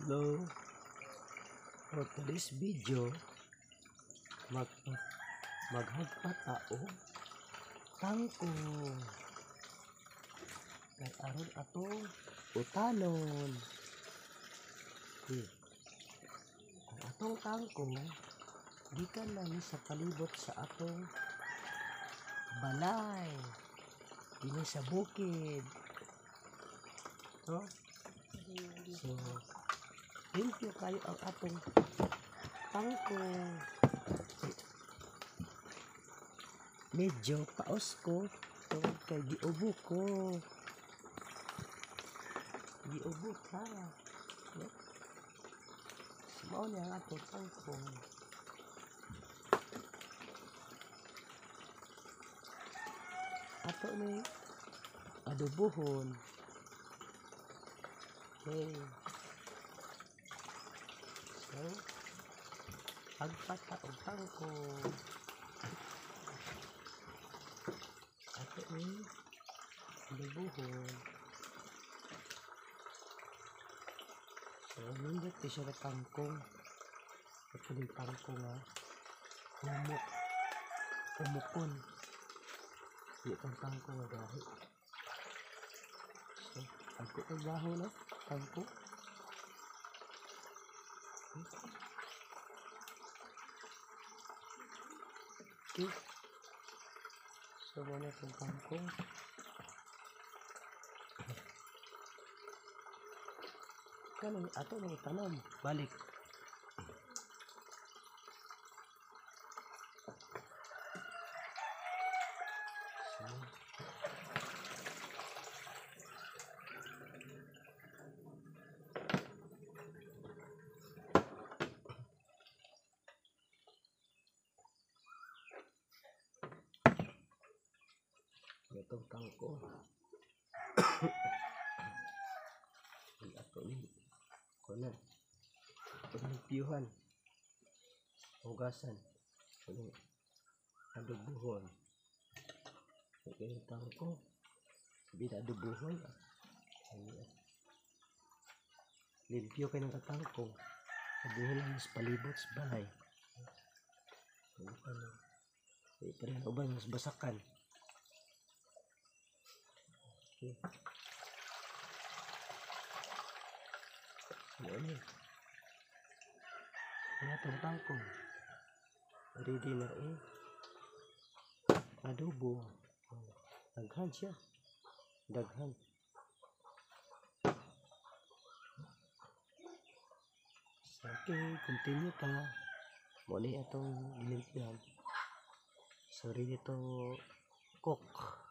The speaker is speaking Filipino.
Hello. For today's video, maghagpatao tangkong kay aron atong utanon. Ang atong tangkong gikan na ni sa palibot sa atong balay dinhi sa bukid. No? So, limpyo kayo ang atong tangkong. Medyo paos ko tungod kay giubo ko. Giubo ka. No? Mao ni ang atong tangkong. Ato ni adobohon. Okay. So, agpatao tangkong. Ato ni adobohon. So, nindot ko siya na tangkong. Ito ni tangkong umukon. Di itong tangkong na gahi. So, ako ang gaho na tangkong. Okay. So, muna itong tangkong. Kanang ato nang itanam. Balik. Itong tangko ato ni kuno itong piyuhan hugasan itong adobohon itong tangko bila adobohon limpyo kayo ng katangko adobohon lang mas palibot sa balay ito rin uban mas basakan. Okay. Ano itong tangkong ready na adobo. Daghan siya, daghan. Okay, continue ta. Muna itong gilimpyan. So ready to cook.